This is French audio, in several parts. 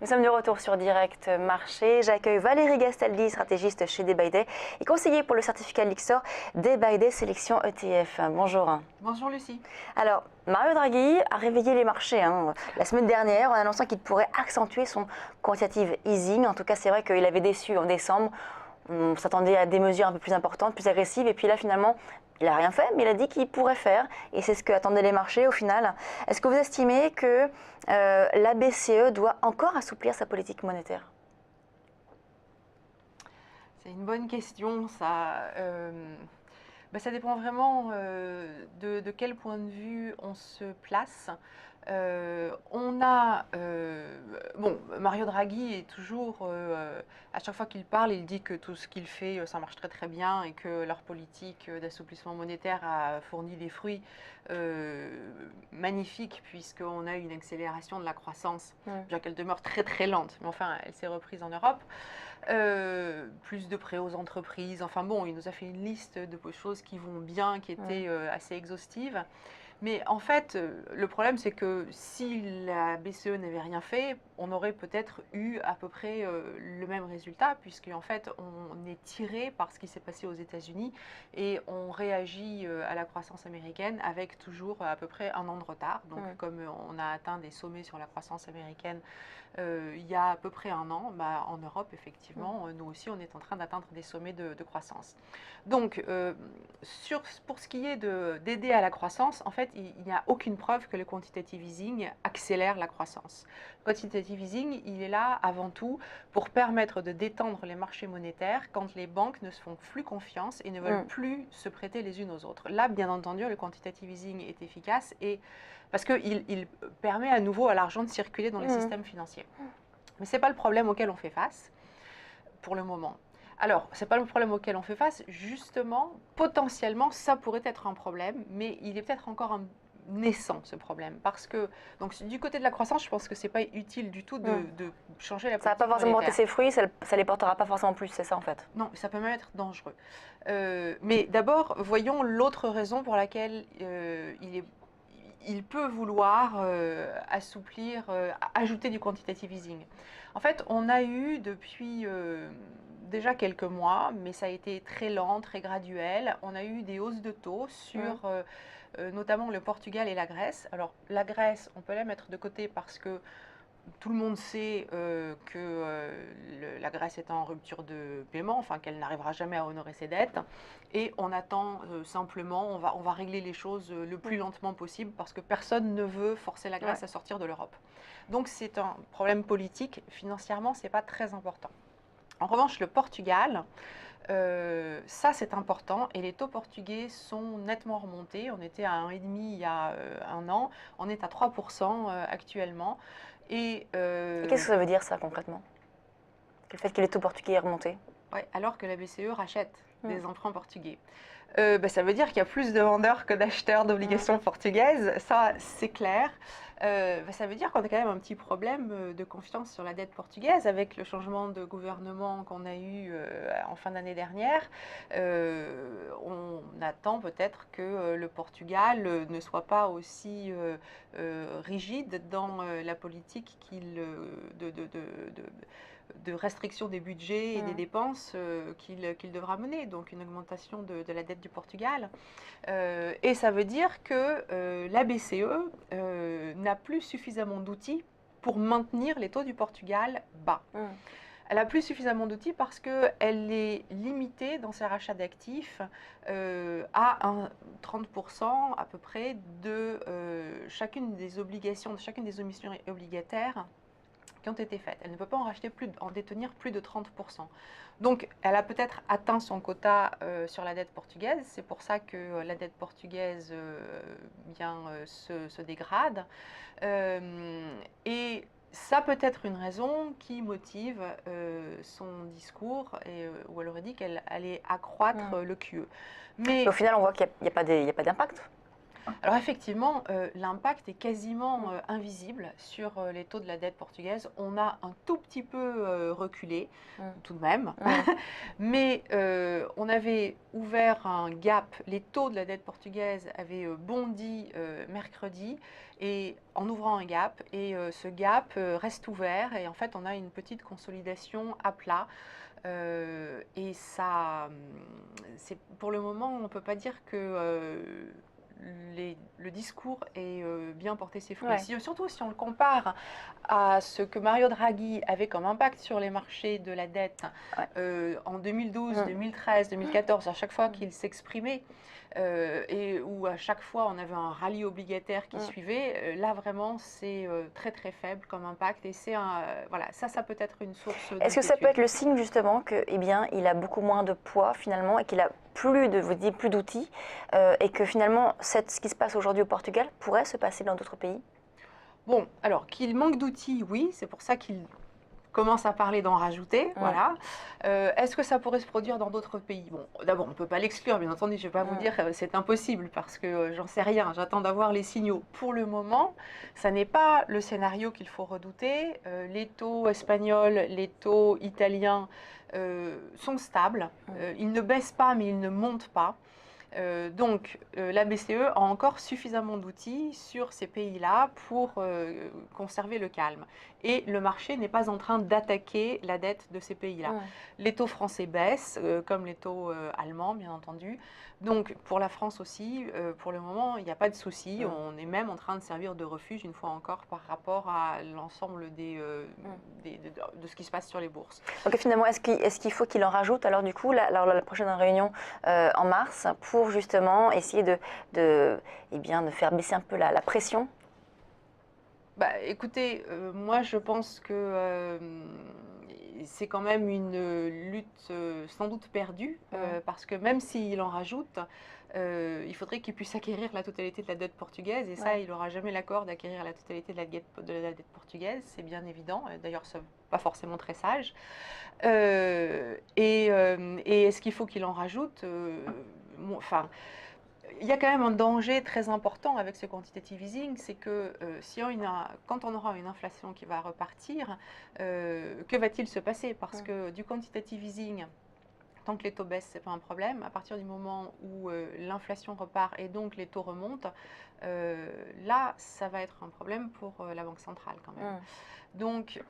Nous sommes de retour sur Direct Marché. J'accueille Valérie Gastaldi, stratégiste chez Day by Day et conseiller pour le certificat Lyxor Day by Day Sélection ETF. Bonjour. Bonjour Lucie. Alors, Mario Draghi a réveillé les marchés la semaine dernière en annonçant qu'il pourrait accentuer son quantitative easing. En tout cas, c'est vrai qu'il avait déçu en décembre. On s'attendait à des mesures un peu plus importantes, plus agressives. Et puis là, finalement, il n'a rien fait, mais il a dit qu'il pourrait faire. Et c'est ce que attendaient les marchés au final. Est-ce que vous estimez que la BCE doit encore assouplir sa politique monétaire? C'est une bonne question, ça. Ça dépend vraiment de quel point de vue on se place. Mario Draghi est toujours, à chaque fois qu'il parle, il dit que tout ce qu'il fait, ça marche très très bien et que leur politique d'assouplissement monétaire a fourni des fruits magnifiques puisqu'on a une accélération de la croissance, bien qu'elle demeure très très lente, mais enfin elle s'est reprise en Europe. Plus de prêts aux entreprises, enfin bon, il nous a fait une liste de choses qui vont bien, qui était assez exhaustive. Mais en fait, le problème, c'est que si la BCE n'avait rien fait, on aurait peut-être eu à peu près le même résultat, puisque en fait, on est tiré par ce qui s'est passé aux États-Unis et on réagit à la croissance américaine avec toujours à peu près un an de retard. Donc, comme on a atteint des sommets sur la croissance américaine il y a à peu près un an, en Europe, effectivement, nous aussi, on est en train d'atteindre des sommets de croissance. Donc, pour ce qui est d'aider à la croissance, en fait, il n'y a aucune preuve que le quantitative easing accélère la croissance. Le quantitative easing, il est là avant tout pour permettre de détendre les marchés monétaires quand les banques ne se font plus confiance et ne veulent plus se prêter les unes aux autres. Là, bien entendu, le quantitative easing est efficace parce qu'il permet à nouveau à l'argent de circuler dans les systèmes financiers. Mais ce n'est pas le problème auquel on fait face pour le moment. Alors, ce n'est pas le problème auquel on fait face, justement, potentiellement, ça pourrait être un problème, mais il est peut-être encore naissant, ce problème. Parce que, donc, du côté de la croissance, je pense que ce n'est pas utile du tout de changer la politique monétaire. Ça va pas forcément porter ses fruits, ça ne les portera pas forcément plus, c'est ça en fait? Non, ça peut même être dangereux. Mais d'abord, voyons l'autre raison pour laquelle il peut vouloir assouplir, ajouter du quantitative easing. En fait, on a eu depuis déjà quelques mois, mais ça a été très lent, très graduel. On a eu des hausses de taux sur notamment le Portugal et la Grèce. Alors la Grèce, on peut la mettre de côté parce que tout le monde sait que la Grèce est en rupture de paiement, enfin qu'elle n'arrivera jamais à honorer ses dettes. Et on attend simplement, on va régler les choses le plus lentement possible parce que personne ne veut forcer la Grèce à sortir de l'Europe. Donc c'est un problème politique. Financièrement, ce n'est pas très important. En revanche, le Portugal, ça c'est important et les taux portugais sont nettement remontés. On était à 1,5 il y a un an, on est à 3% actuellement. Et qu'est-ce que ça veut dire ça concrètement? Le fait que les taux portugais aient remonté? Ouais, alors que la BCE rachète des emprunts portugais. Ça veut dire qu'il y a plus de vendeurs que d'acheteurs d'obligations portugaises, ça c'est clair. Ça veut dire qu'on a quand même un petit problème de confiance sur la dette portugaise avec le changement de gouvernement qu'on a eu en fin d'année dernière. On attend peut-être que le Portugal ne soit pas aussi rigide dans la politique de restriction des budgets et des dépenses qu'il devra mener, donc une augmentation de la dette du Portugal. Et ça veut dire que la BCE n'a plus suffisamment d'outils pour maintenir les taux du Portugal bas. Elle n'a plus suffisamment d'outils parce qu'elle est limitée dans ses rachats d'actifs à 30% à peu près de chacune des obligations, de chacune des émissions obligataires qui ont été faites. Elle ne peut pas en détenir plus de 30%. Donc, elle a peut-être atteint son quota sur la dette portugaise. C'est pour ça que la dette portugaise se dégrade. Et ça peut être une raison qui motive son discours où elle aurait dit qu'elle allait accroître le QE. Mais au final, on voit qu'il n'y a pas d'impact. Alors effectivement, l'impact est quasiment invisible sur les taux de la dette portugaise. On a un tout petit peu reculé, tout de même, mais on avait ouvert un gap. Les taux de la dette portugaise avaient bondi mercredi et en ouvrant un gap, et ce gap reste ouvert et en fait on a une petite consolidation à plat. Et ça, pour le moment, on ne peut pas dire que le discours ait bien porté ses fruits. Ouais. Surtout si on le compare à ce que Mario Draghi avait comme impact sur les marchés de la dette en 2012, 2013, 2014, à chaque fois qu'il s'exprimait. Et où à chaque fois on avait un rallye obligataire qui suivait, là vraiment c'est très très faible comme impact et c'est voilà, ça peut être une source d'inquiétude. Est-ce que ça peut être le signe justement que, eh bien, il a beaucoup moins de poids finalement et qu'il a plus d'outils et que finalement ce qui se passe aujourd'hui au Portugal pourrait se passer dans d'autres pays? Bon, alors qu'il manque d'outils, oui, c'est pour ça qu'il commence à parler d'en rajouter, voilà. Est-ce que ça pourrait se produire dans d'autres pays? Bon, d'abord, on ne peut pas l'exclure, bien entendu, je ne vais pas vous dire c'est impossible, parce que j'en sais rien, j'attends d'avoir les signaux. Pour le moment, ça n'est pas le scénario qu'il faut redouter. Les taux espagnols, les taux italiens sont stables, ils ne baissent pas, mais ils ne montent pas. Donc, la BCE a encore suffisamment d'outils sur ces pays-là pour conserver le calme. Et le marché n'est pas en train d'attaquer la dette de ces pays-là. Les taux français baissent, comme les taux allemands, bien entendu. Donc, pour la France aussi, pour le moment, il n'y a pas de souci. On est même en train de servir de refuge, une fois encore, par rapport à l'ensemble de ce qui se passe sur les bourses. Donc finalement, est-ce qu'il faut qu'il en rajoute alors du coup la prochaine réunion en mars pour justement essayer de faire baisser un peu la pression? Bah, écoutez, moi je pense que c'est quand même une lutte sans doute perdue, parce que même s'il en rajoute, il faudrait qu'il puisse acquérir la totalité de la dette portugaise, et ça, il n'aura jamais l'accord d'acquérir la totalité de la dette portugaise, c'est bien évident, d'ailleurs c'est pas forcément très sage. Et est-ce qu'il faut qu'il en rajoute? Enfin, il y a quand même un danger très important avec ce quantitative easing, c'est que quand on aura une inflation qui va repartir, que va-t-il se passer? Parce que du quantitative easing, tant que les taux baissent, ce n'est pas un problème. À partir du moment où l'inflation repart et donc les taux remontent, là, ça va être un problème pour la Banque centrale quand même. Donc,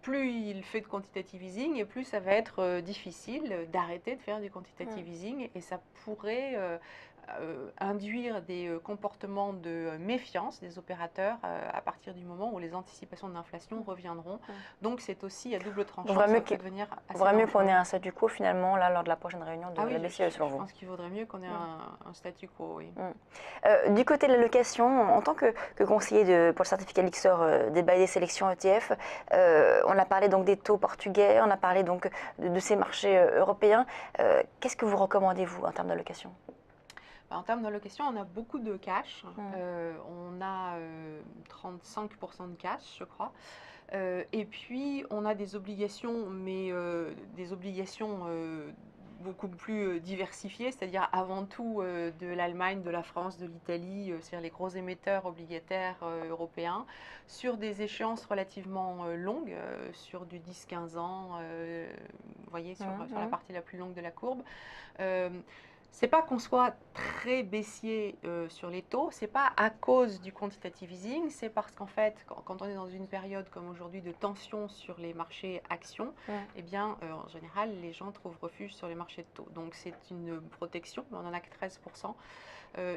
plus il fait de quantitative easing, et plus ça va être difficile d'arrêter de faire du quantitative easing, et ça pourrait induire des comportements de méfiance des opérateurs à partir du moment où les anticipations de l'inflation reviendront. Donc, c'est aussi à double tranchant. Il vaudrait mieux qu'on ait un statu quo finalement là, lors de la prochaine réunion de la BCE selon vous? Je pense qu'il vaudrait mieux qu'on ait un statu quo, oui. Du côté de l'allocation, en tant que conseiller pour le certificat Lyxor des bails des sélections ETF, on a parlé donc des taux portugais, on a parlé donc de ces marchés européens. Qu'est-ce que vous recommandez, vous, en termes d'allocation? En termes d'allocation, on a beaucoup de cash. On a 35% de cash, je crois. Et puis, on a des obligations, mais des obligations beaucoup plus diversifiées, c'est-à-dire avant tout de l'Allemagne, de la France, de l'Italie, c'est-à-dire les gros émetteurs obligataires européens, sur des échéances relativement longues, sur du 10-15 ans, vous voyez, sur la partie la plus longue de la courbe. C'est pas qu'on soit très baissier sur les taux, c'est pas à cause du quantitative easing, c'est parce qu'en fait, quand on est dans une période comme aujourd'hui de tension sur les marchés actions, eh bien, en général, les gens trouvent refuge sur les marchés de taux. Donc c'est une protection, mais on en a que 13%.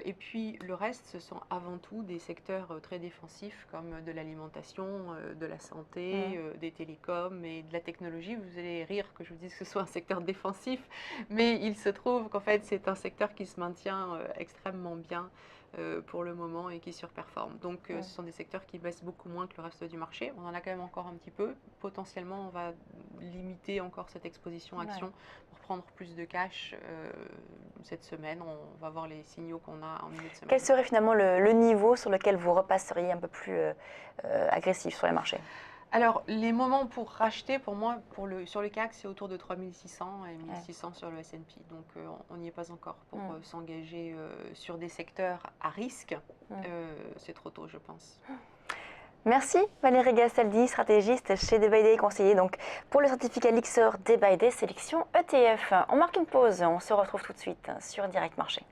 Et puis le reste, ce sont avant tout des secteurs très défensifs comme de l'alimentation, de la santé, des télécoms et de la technologie. Vous allez rire que je vous dise que ce soit un secteur défensif, mais il se trouve qu'en fait c'est un secteur qui se maintient extrêmement bien pour le moment et qui surperforme. Donc ce sont des secteurs qui baissent beaucoup moins que le reste du marché. On en a quand même encore un petit peu. Potentiellement, on va limiter encore cette exposition action pour prendre plus de cash cette semaine. On va voir les signaux qu'on a en milieu de semaine. Quel serait finalement le niveau sur lequel vous repasseriez un peu plus agressif sur les marchés? Alors, les moments pour racheter, pour moi, sur le CAC, c'est autour de 3600 et 1600 sur le S&P. Donc, on n'y est pas encore pour s'engager sur des secteurs à risque. C'est trop tôt, je pense. Merci Valérie Gastaldi, stratégiste chez Day by Day, conseiller donc pour le certificat Lixor Day by Day sélection ETF. On marque une pause, on se retrouve tout de suite sur Direct Marché.